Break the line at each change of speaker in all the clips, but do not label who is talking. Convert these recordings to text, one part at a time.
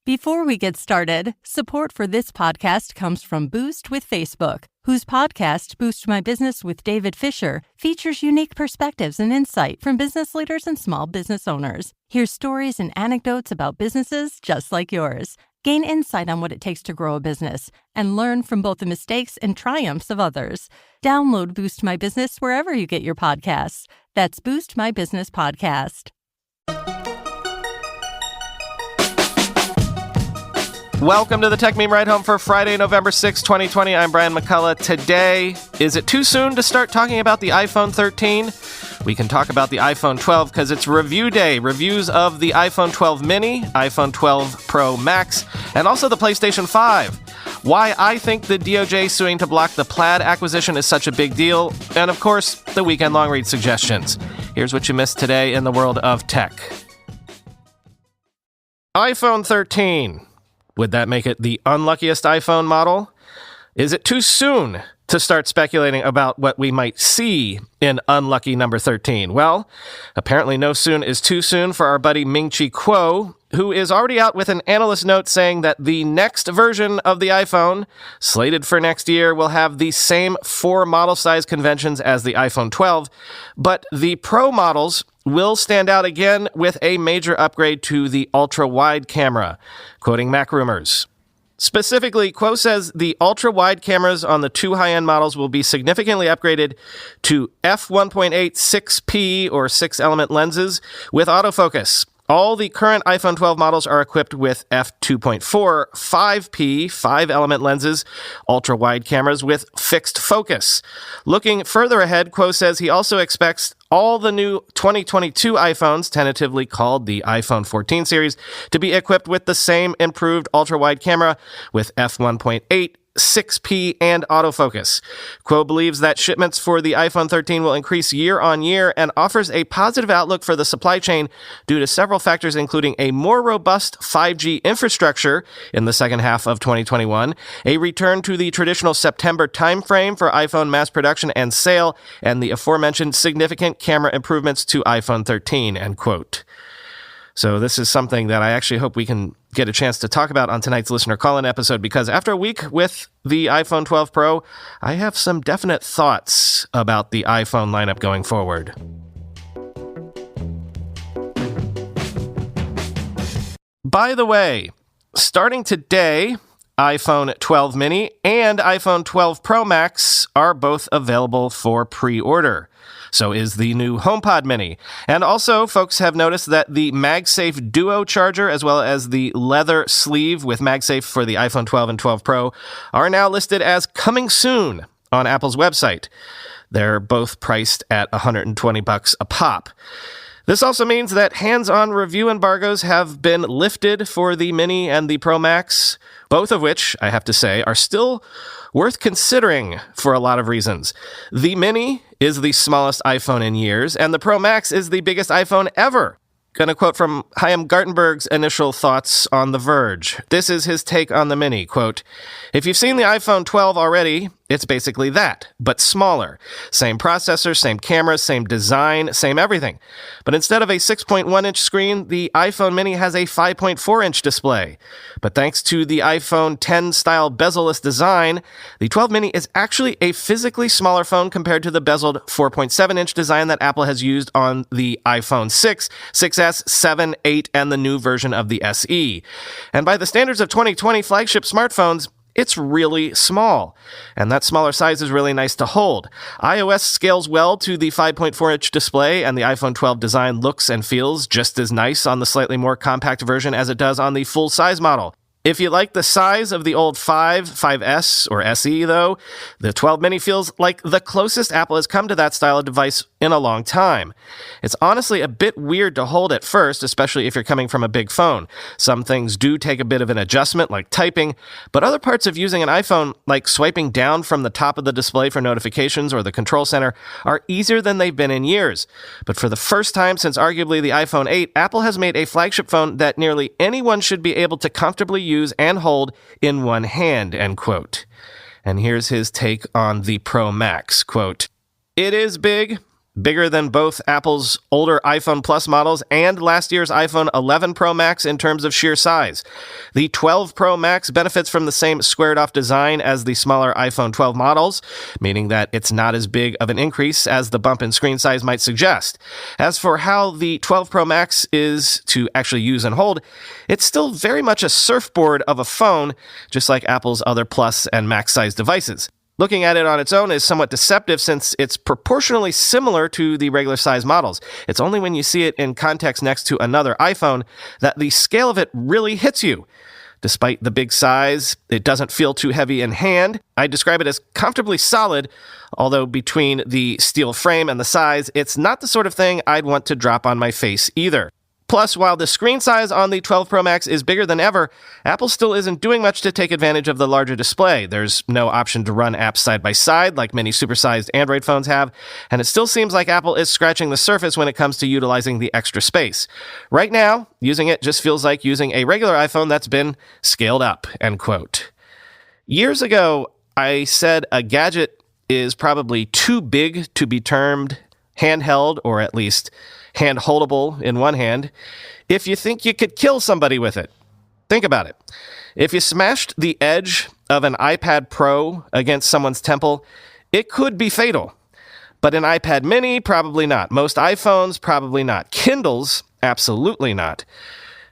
Before we get started, support for this podcast comes from Boost with Facebook, whose podcast, Boost My Business with David Fisher, features unique perspectives and insight from business leaders and small business owners. Hear stories and anecdotes about businesses just like yours. Gain insight on what it takes to grow a business and learn from both the mistakes and triumphs of others. Download Boost My Business wherever you get your podcasts. That's Boost My Business Podcast.
Welcome to the Tech Meme Ride Home for Friday, November 6, 2020. I'm Brian McCullough. Today, is it too soon to start talking about the iPhone 13? We can talk about the iPhone 12 because it's review day. Reviews of the iPhone 12 mini, iPhone 12 Pro Max, and also the PlayStation 5. Why I think the DOJ suing to block the Plaid acquisition is such a big deal. And of course, the weekend long read suggestions. Here's what you missed today in the world of tech. iPhone 13. Would that make it the unluckiest iPhone model? Is it too soon to start speculating about what we might see in unlucky number 13? Well, apparently no soon is too soon for our buddy Ming-Chi Kuo, who is already out with an analyst note saying that the next version of the iPhone, slated for next year, will have the same 4 model size conventions as the iPhone 12, but the Pro models will stand out again with a major upgrade to the ultra-wide camera, quoting MacRumors. Specifically, Kuo says the ultra-wide cameras on the 2 high-end models will be significantly upgraded to f1.8 6P or 6-element lenses with autofocus. All the current iPhone 12 models are equipped with f2.4 5P 5-element lenses, ultra-wide cameras with fixed focus. Looking further ahead, Kuo says he also expects all the new 2022 iPhones, tentatively called the iPhone 14 series, to be equipped with the same improved ultra-wide camera with f1.8 6P and autofocus. Kuo believes that shipments for the iPhone 13 will increase year on year and offers a positive outlook for the supply chain due to several factors, including a more robust 5G infrastructure in the second half of 2021, a return to the traditional September timeframe for iPhone mass production and sale, and the aforementioned significant camera improvements to iPhone 13, end quote. So this is something that I actually hope we can get a chance to talk about on tonight's listener call-in episode, because after a week with the iPhone 12 Pro, I have some definite thoughts about the iPhone lineup going forward. By the way, starting today, iPhone 12 mini and iPhone 12 Pro Max are both available for pre-order. So is the new HomePod Mini. And also, folks have noticed that the MagSafe Duo charger, as well as the leather sleeve with MagSafe for the iPhone 12 and 12 Pro, are now listed as coming soon on Apple's website. They're both priced at $120 a pop. This also means that hands-on review embargoes have been lifted for the Mini and the Pro Max, both of which, I have to say, are still worth considering for a lot of reasons. The Mini is the smallest iPhone in years, and the Pro Max is the biggest iPhone ever. Gonna quote from Chaim Gartenberg's initial thoughts on The Verge. This is his take on the Mini, quote, "If you've seen the iPhone 12 already, it's basically that, but smaller. Same processor, same camera, same design, same everything. But instead of a 6.1-inch screen, the iPhone Mini has a 5.4-inch display. But thanks to the iPhone 10-style bezel-less design, the 12 Mini is actually a physically smaller phone compared to the bezeled 4.7-inch design that Apple has used on the iPhone 6, 6S, 7, 8, and the new version of the SE. And by the standards of 2020 flagship smartphones, it's really small, and that smaller size is really nice to hold. iOS scales well to the 5.4-inch display, and the iPhone 12 design looks and feels just as nice on the slightly more compact version as it does on the full-size model. If you like the size of the old 5S, or SE, though, the 12 Mini feels like the closest Apple has come to that style of device in a long time. It's honestly a bit weird to hold at first, especially if you're coming from a big phone. Some things do take a bit of an adjustment, like typing, but other parts of using an iPhone, like swiping down from the top of the display for notifications or the control center, are easier than they've been in years. But for the first time since arguably the iPhone 8, Apple has made a flagship phone that nearly anyone should be able to comfortably use and hold in one hand, end quote. And here's his take on the Pro Max, quote, "It is big, bigger than both Apple's older iPhone Plus models and last year's iPhone 11 Pro Max in terms of sheer size. The 12 Pro Max benefits from the same squared-off design as the smaller iPhone 12 models, meaning that it's not as big of an increase as the bump in screen size might suggest. As for how the 12 Pro Max is to actually use and hold, it's still very much a surfboard of a phone, just like Apple's other Plus and Max-sized devices. Looking at it on its own is somewhat deceptive since it's proportionally similar to the regular size models. It's only when you see it in context next to another iPhone that the scale of it really hits you. Despite the big size, it doesn't feel too heavy in hand. I describe it as comfortably solid, although between the steel frame and the size, it's not the sort of thing I'd want to drop on my face either. Plus, while the screen size on the 12 Pro Max is bigger than ever, Apple still isn't doing much to take advantage of the larger display. There's no option to run apps side by side like many supersized Android phones have, and it still seems like Apple is scratching the surface when it comes to utilizing the extra space. Right now, using it just feels like using a regular iPhone that's been scaled up, end quote. Years ago, I said a gadget is probably too big to be termed handheld, or at least hand-holdable in one hand, if you think you could kill somebody with it. Think about it. If you smashed the edge of an iPad Pro against someone's temple, it could be fatal. But an iPad mini, probably not. Most iPhones, probably not. Kindles, absolutely not.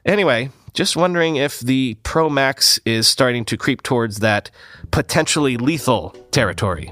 Anyway, just wondering if the Pro Max is starting to creep towards that potentially lethal territory.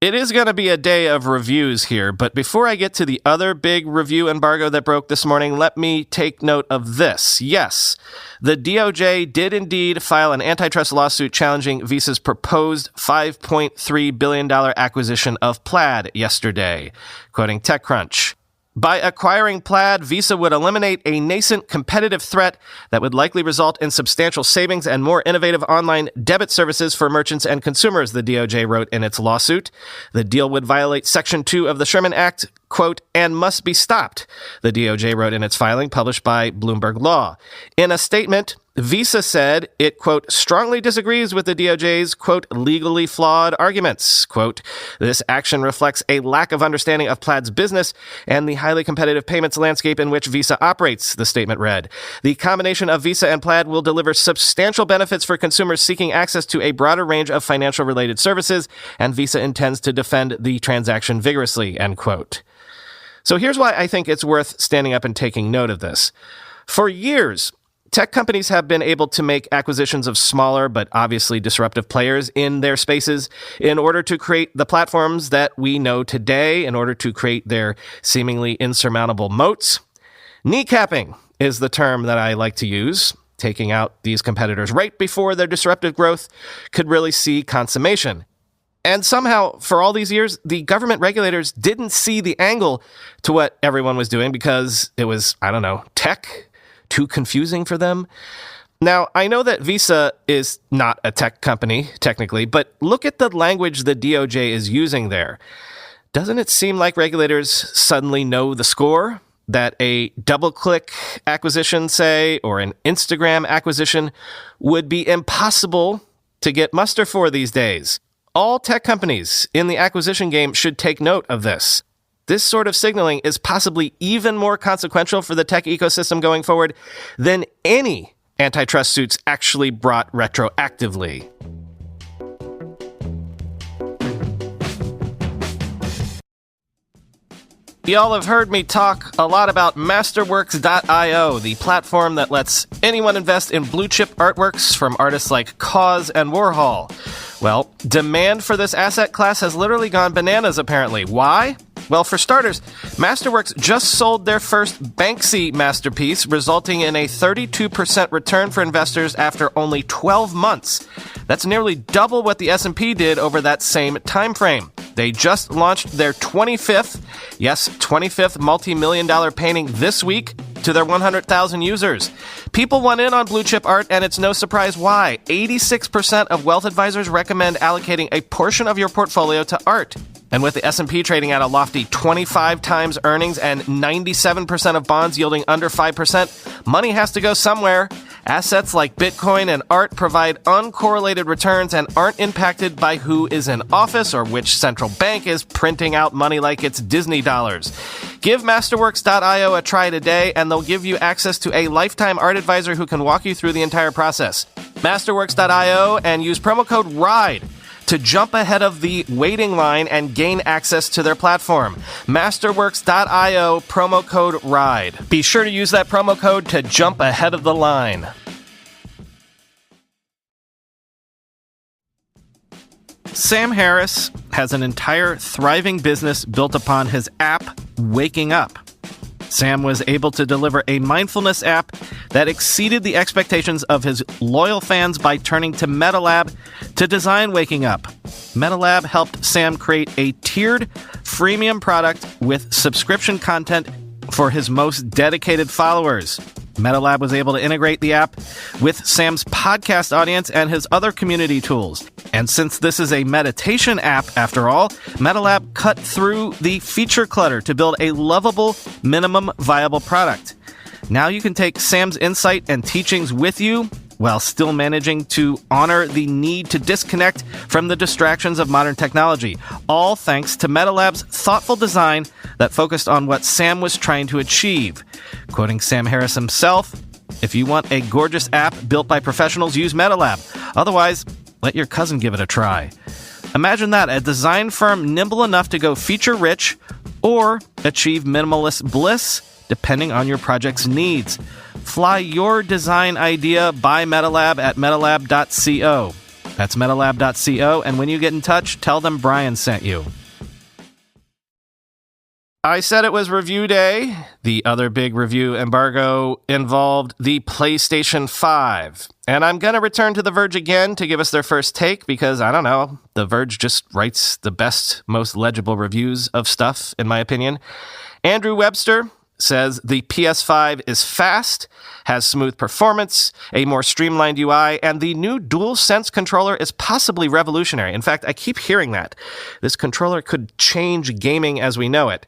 It is going to be a day of reviews here, but before I get to the other big review embargo that broke this morning, let me take note of this. Yes, the DOJ did indeed file an antitrust lawsuit challenging Visa's proposed $5.3 billion acquisition of Plaid yesterday, quoting TechCrunch. By acquiring Plaid, Visa would eliminate a nascent competitive threat that would likely result in substantial savings and more innovative online debit services for merchants and consumers, the DOJ wrote in its lawsuit. The deal would violate Section 2 of the Sherman Act, quote, and must be stopped, the DOJ wrote in its filing published by Bloomberg Law. In a statement, Visa said it, quote, strongly disagrees with the DOJ's, quote, legally flawed arguments. Quote, this action reflects a lack of understanding of Plaid's business and the highly competitive payments landscape in which Visa operates, the statement read. The combination of Visa and Plaid will deliver substantial benefits for consumers seeking access to a broader range of financial-related services, and Visa intends to defend the transaction vigorously, end quote. So here's why I think it's worth standing up and taking note of this. For years, tech companies have been able to make acquisitions of smaller but obviously disruptive players in their spaces in order to create the platforms that we know today, in order to create their seemingly insurmountable moats. Kneecapping is the term that I like to use. Taking out these competitors right before their disruptive growth could really see consummation. And somehow, for all these years, the government regulators didn't see the angle to what everyone was doing because it was, tech? Too confusing for them? Now, I know that Visa is not a tech company, technically, but look at the language the DOJ is using there. Doesn't it seem like regulators suddenly know the score? That a DoubleClick acquisition, say, or an Instagram acquisition would be impossible to get muster for these days. All tech companies in the acquisition game should take note of this. This sort of signaling is possibly even more consequential for the tech ecosystem going forward than any antitrust suits actually brought retroactively. Y'all have heard me talk a lot about Masterworks.io, the platform that lets anyone invest in blue-chip artworks from artists like KAWS and Warhol. Well, demand for this asset class has literally gone bananas, apparently. Why? Well, for starters, Masterworks just sold their first Banksy masterpiece, resulting in a 32% return for investors after only 12 months. That's nearly double what the S&P did over that same time frame. They just launched their 25th multi-million-dollar painting this week to their 100,000 users. People want in on blue chip art, and it's no surprise why. 86% of wealth advisors recommend allocating a portion of your portfolio to art. And with the S&P trading at a lofty 25 times earnings and 97% of bonds yielding under 5%, money has to go somewhere. Assets like Bitcoin and art provide uncorrelated returns and aren't impacted by who is in office or which central bank is printing out money like it's Disney dollars. Give Masterworks.io a try today, and they'll give you access to a lifetime art advisor who can walk you through the entire process. Masterworks.io and use promo code RIDE to jump ahead of the waiting line and gain access to their platform. Masterworks.io, promo code RIDE. Be sure to use that promo code to jump ahead of the line. Sam Harris has an entire thriving business built upon his app, Waking Up. Sam was able to deliver a mindfulness app that exceeded the expectations of his loyal fans by turning to MetaLab to design Waking Up. MetaLab helped Sam create a tiered freemium product with subscription content for his most dedicated followers. MetaLab was able to integrate the app with Sam's podcast audience and his other community tools. And since this is a meditation app, after all, MetaLab cut through the feature clutter to build a lovable, minimum viable product. Now you can take Sam's insight and teachings with you while still managing to honor the need to disconnect from the distractions of modern technology, all thanks to MetaLab's thoughtful design that focused on what Sam was trying to achieve. Quoting Sam Harris himself, "If you want a gorgeous app built by professionals, use MetaLab. Otherwise, let your cousin give it a try." Imagine that, a design firm nimble enough to go feature-rich or achieve minimalist bliss, depending on your project's needs. Fly your design idea by MetaLab at metalab.co. That's metalab.co, and when you get in touch, tell them Brian sent you. I said it was review day. The other big review embargo involved the PlayStation 5. And I'm going to return to The Verge again to give us their first take because, I don't know, The Verge just writes the best, most legible reviews of stuff, in my opinion. Andrew Webster says the PS5 is fast, has smooth performance, a more streamlined UI, and the new DualSense controller is possibly revolutionary. In fact, I keep hearing that. This controller could change gaming as we know it.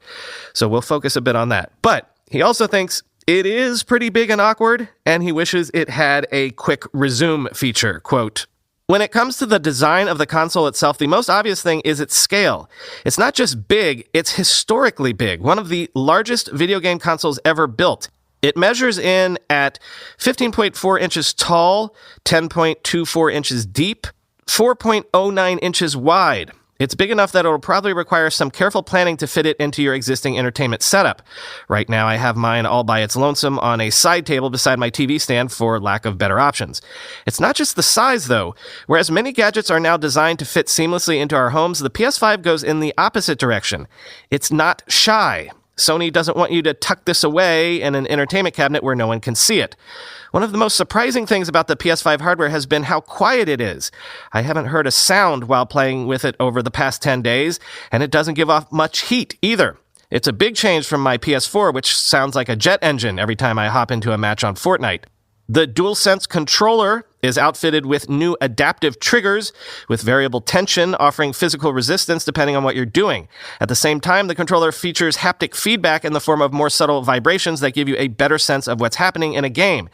So we'll focus a bit on that. But he also thinks it is pretty big and awkward, and he wishes it had a quick resume feature. Quote, "When it comes to the design of the console itself, the most obvious thing is its scale. It's not just big, it's historically big, one of the largest video game consoles ever built. It measures in at 15.4 inches tall, 10.24 inches deep, 4.09 inches wide. It's big enough that it'll probably require some careful planning to fit it into your existing entertainment setup. Right now, I have mine all by its lonesome on a side table beside my TV stand for lack of better options. It's not just the size, though. Whereas many gadgets are now designed to fit seamlessly into our homes, the PS5 goes in the opposite direction. It's not shy. Sony doesn't want you to tuck this away in an entertainment cabinet where no one can see it. One of the most surprising things about the PS5 hardware has been how quiet it is. I haven't heard a sound while playing with it over the past 10 days, and it doesn't give off much heat either. It's a big change from my PS4, which sounds like a jet engine every time I hop into a match on Fortnite. The DualSense controller is outfitted with new adaptive triggers with variable tension, offering physical resistance depending on what you're doing. At the same time, the controller features haptic feedback in the form of more subtle vibrations that give you a better sense of what's happening in a game.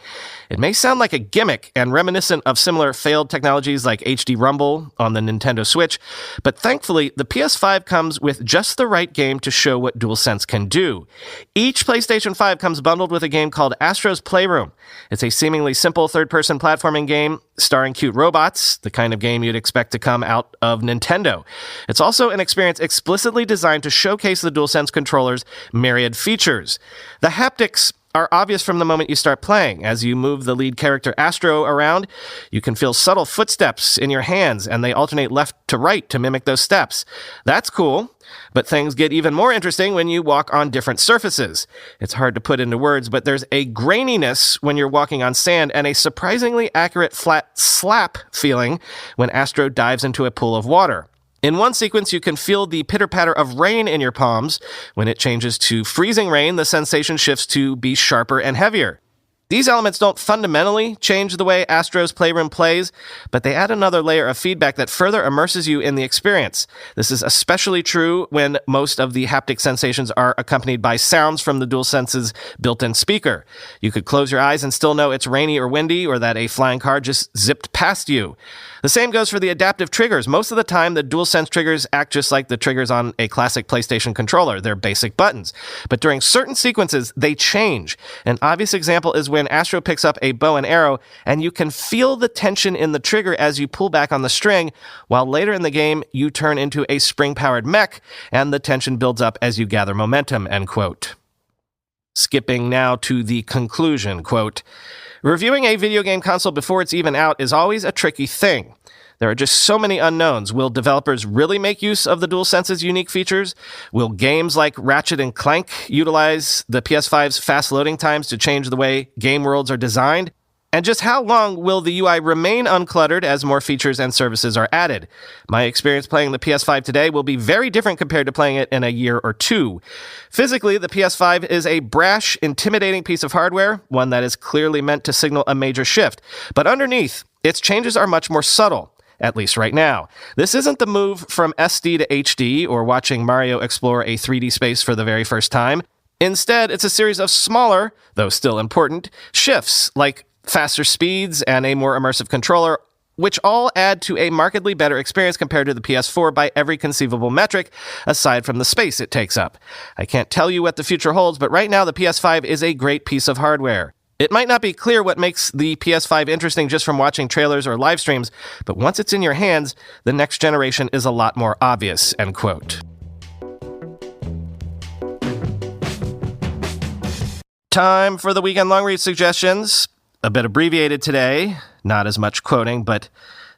It may sound like a gimmick and reminiscent of similar failed technologies like HD Rumble on the Nintendo Switch, but thankfully, the PS5 comes with just the right game to show what DualSense can do. Each PlayStation 5 comes bundled with a game called Astro's Playroom. It's a seemingly simple third-person platforming game starring cute robots, the kind of game you'd expect to come out of Nintendo. It's also an experience explicitly designed to showcase the DualSense controller's myriad features. The haptics are obvious from the moment you start playing. As you move the lead character Astro around, you can feel subtle footsteps in your hands, and they alternate left to right to mimic those steps. That's cool, but things get even more interesting when you walk on different surfaces. It's hard to put into words, but there's a graininess when you're walking on sand and a surprisingly accurate flat slap feeling when Astro dives into a pool of water. In one sequence, you can feel the pitter-patter of rain in your palms. When it changes to freezing rain, the sensation shifts to be sharper and heavier. These elements don't fundamentally change the way Astro's Playroom plays, but they add another layer of feedback that further immerses you in the experience. This is especially true when most of the haptic sensations are accompanied by sounds from the DualSense's built-in speaker. You could close your eyes and still know it's rainy or windy, or that a flying car just zipped past you. The same goes for the adaptive triggers. Most of the time, the DualSense triggers act just like the triggers on a classic PlayStation controller. They're basic buttons. But during certain sequences, they change. An obvious example is when Astro picks up a bow and arrow, and you can feel the tension in the trigger as you pull back on the string, while later in the game, you turn into a spring-powered mech, and the tension builds up as you gather momentum, end quote. Skipping now to the conclusion, quote, reviewing a video game console before it's even out is always a tricky thing. There are just so many unknowns. Will developers really make use of the DualSense's unique features? Will games like Ratchet and Clank utilize the PS5's fast loading times to change the way game worlds are designed? And just how long will the UI remain uncluttered as more features and services are added? My experience playing the PS5 today will be very different compared to playing it in a year or two. Physically, the PS5 is a brash, intimidating piece of hardware, one that is clearly meant to signal a major shift. But underneath, its changes are much more subtle. At least right now. This isn't the move from SD to HD or watching Mario explore a 3D space for the very first time. Instead, it's a series of smaller, though still important, shifts, like faster speeds and a more immersive controller, which all add to a markedly better experience compared to the PS4 by every conceivable metric, aside from the space it takes up. I can't tell you what the future holds, but right now the PS5 is a great piece of hardware. It might not be clear what makes the PS5 interesting just from watching trailers or live streams, but once it's in your hands, the next generation is a lot more obvious, end quote. Time for the weekend long read suggestions. A bit abbreviated today, not as much quoting, but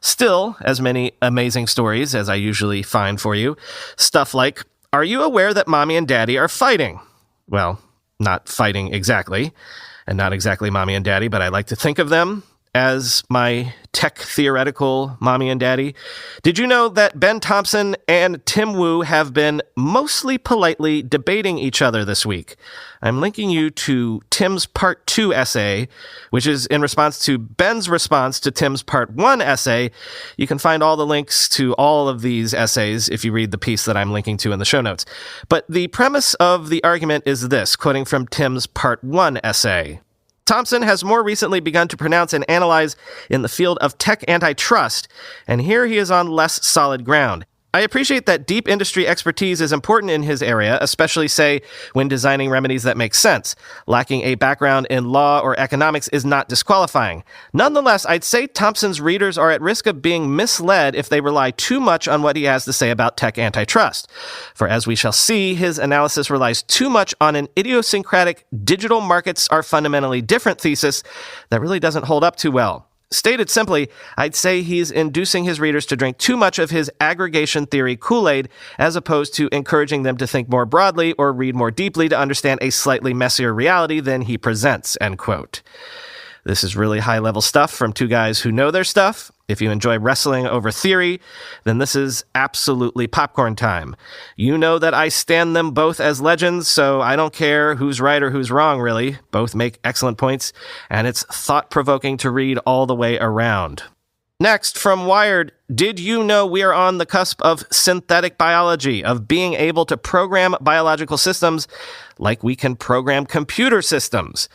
still as many amazing stories as I usually find for you. Stuff like, are you aware that mommy and daddy are fighting? Well, not fighting exactly. And not exactly mommy and daddy, but I like to think of them as my tech-theoretical mommy and daddy. Did you know that Ben Thompson and Tim Wu have been mostly politely debating each other this week? I'm linking you to Tim's Part 2 essay, which is in response to Ben's response to Tim's Part 1 essay. You can find all the links to all of these essays if you read the piece that I'm linking to in the show notes. But the premise of the argument is this, quoting from Tim's Part 1 essay. Thompson has more recently begun to pronounce and analyze in the field of tech antitrust, and here he is on less solid ground. I appreciate that deep industry expertise is important in his area, especially, say, when designing remedies that make sense. Lacking a background in law or economics is not disqualifying. Nonetheless, I'd say Thompson's readers are at risk of being misled if they rely too much on what he has to say about tech antitrust. For as we shall see, his analysis relies too much on an idiosyncratic digital markets are fundamentally different thesis that really doesn't hold up too well. Stated simply, I'd say he's inducing his readers to drink too much of his aggregation theory Kool-Aid, as opposed to encouraging them to think more broadly or read more deeply to understand a slightly messier reality than he presents, end quote. This is really high-level stuff from two guys who know their stuff. If you enjoy wrestling over theory, then this is absolutely popcorn time. You know that I stand them both as legends, so I don't care who's right or who's wrong, really. Both make excellent points, and it's thought-provoking to read all the way around. Next, from Wired, did you know we are on the cusp of synthetic biology, of being able to program biological systems like we can program computer systems?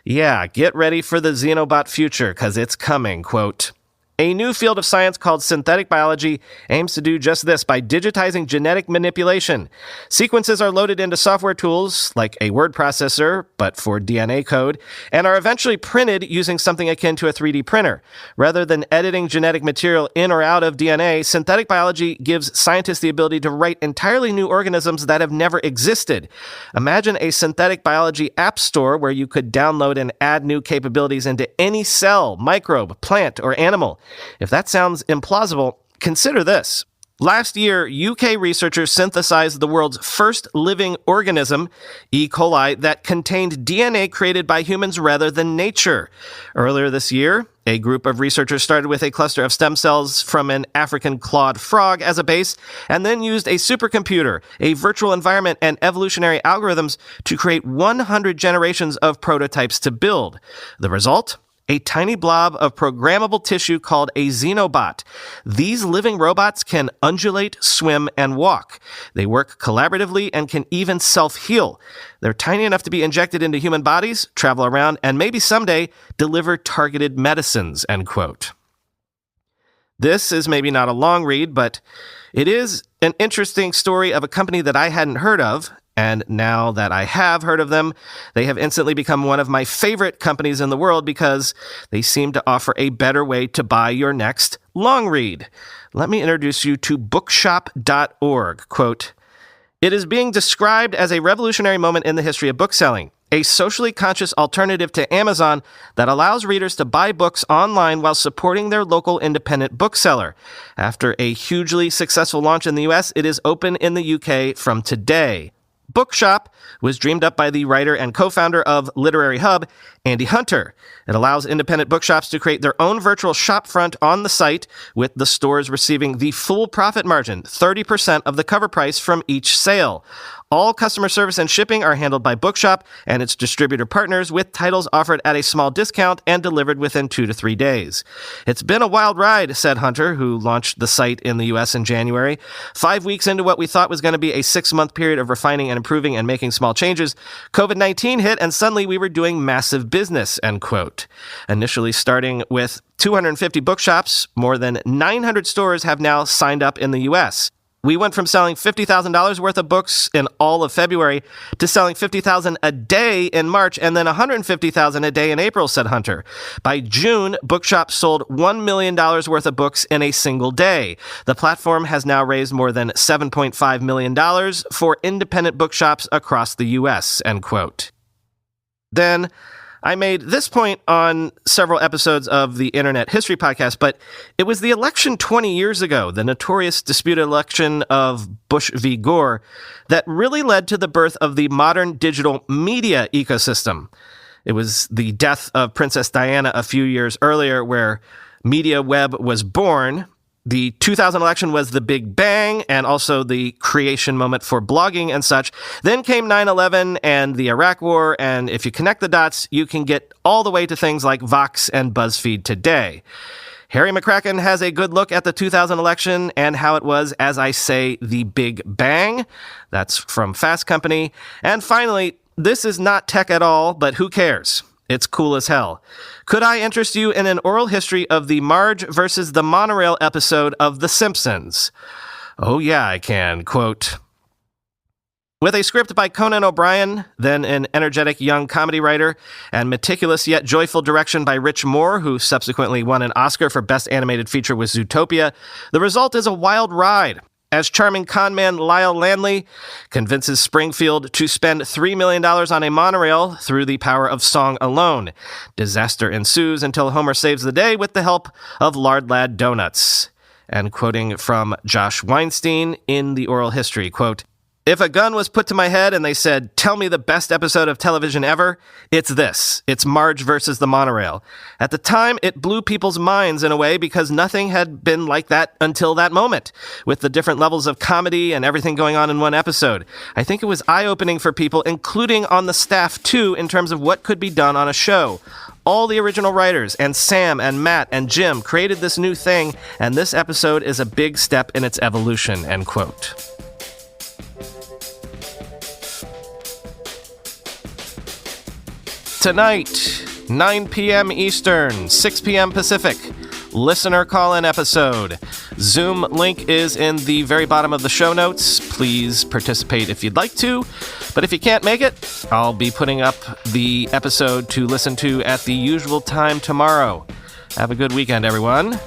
Yeah, get ready for the Xenobot future, because it's coming, quote. A new field of science called synthetic biology aims to do just this by digitizing genetic manipulation. Sequences are loaded into software tools, like a word processor, but for DNA code, and are eventually printed using something akin to a 3D printer. Rather than editing genetic material in or out of DNA, synthetic biology gives scientists the ability to write entirely new organisms that have never existed. Imagine a synthetic biology app store where you could download and add new capabilities into any cell, microbe, plant, or animal. If that sounds implausible, consider this. Last year, UK researchers synthesized the world's first living organism, E. coli, that contained DNA created by humans rather than nature. Earlier this year, a group of researchers started with a cluster of stem cells from an African clawed frog as a base, and then used a supercomputer, a virtual environment, and evolutionary algorithms to create 100 generations of prototypes to build. The result? A tiny blob of programmable tissue called a xenobot. These living robots can undulate, swim, and walk. They work collaboratively and can even self-heal. They're tiny enough to be injected into human bodies, travel around, and maybe someday deliver targeted medicines, end quote. This is maybe not a long read, but it is an interesting story of a company that I hadn't heard of. And now that I have heard of them, they have instantly become one of my favorite companies in the world because they seem to offer a better way to buy your next long read. Let me introduce you to bookshop.org. Quote, "It is being described as a revolutionary moment in the history of bookselling, a socially conscious alternative to Amazon that allows readers to buy books online while supporting their local independent bookseller. After a hugely successful launch in the US, it is open in the UK from today." Bookshop was dreamed up by the writer and co-founder of Literary Hub, Andy Hunter. It allows independent bookshops to create their own virtual shopfront on the site, with the stores receiving the full profit margin, 30% of the cover price from each sale. All customer service and shipping are handled by Bookshop and its distributor partners, with titles offered at a small discount and delivered within 2 to 3 days. "It's been a wild ride," said Hunter, who launched the site in the US in January. 5 weeks into what we thought was going to be a 6-month period of refining and improving and making small changes, COVID-19 hit and suddenly we were doing massive business, end quote. Initially starting with 250 bookshops, more than 900 stores have now signed up in the US. We went from selling $50,000 worth of books in all of February to selling $50,000 a day in March and then $150,000 a day in April, said Hunter. By June, Bookshop sold $1 million worth of books in a single day. The platform has now raised more than $7.5 million for independent bookshops across the U.S., end quote. Then I made this point on several episodes of the Internet History Podcast, but it was the election 20 years ago, the notorious disputed election of Bush v. Gore, that really led to the birth of the modern digital media ecosystem. It was the death of Princess Diana a few years earlier where Media Web was born. The 2000 election was the big bang and also the creation moment for blogging and such. Then came 9/11 and the Iraq War, and if you connect the dots, you can get all the way to things like Vox and BuzzFeed today. Harry McCracken has a good look at the 2000 election and how it was, as I say, the big bang. That's from Fast Company. And finally, this is not tech at all, but who cares? It's cool as hell. Could I interest you in an oral history of the Marge versus the Monorail episode of The Simpsons? Oh yeah, I can. Quote, "With a script by Conan O'Brien, then an energetic young comedy writer, and meticulous yet joyful direction by Rich Moore, who subsequently won an Oscar for Best Animated Feature with Zootopia, the result is a wild ride. As charming conman Lyle Landley convinces Springfield to spend $3 million on a monorail through the power of song alone. Disaster ensues until Homer saves the day with the help of Lard Lad Donuts." And quoting from Josh Weinstein in the oral history, quote, "If a gun was put to my head and they said, 'Tell me the best episode of television ever,' it's this. It's Marge versus the Monorail. At the time, it blew people's minds in a way because nothing had been like that until that moment, with the different levels of comedy and everything going on in one episode. I think it was eye-opening for people, including on the staff too, in terms of what could be done on a show. All the original writers, and Sam and Matt and Jim created this new thing, and this episode is a big step in its evolution," end quote. Tonight, 9 p.m. Eastern, 6 p.m. Pacific, listener call-in episode. Zoom link is in the very bottom of the show notes. Please participate if you'd like to. But if you can't make it, I'll be putting up the episode to listen to at the usual time tomorrow. Have a good weekend, everyone.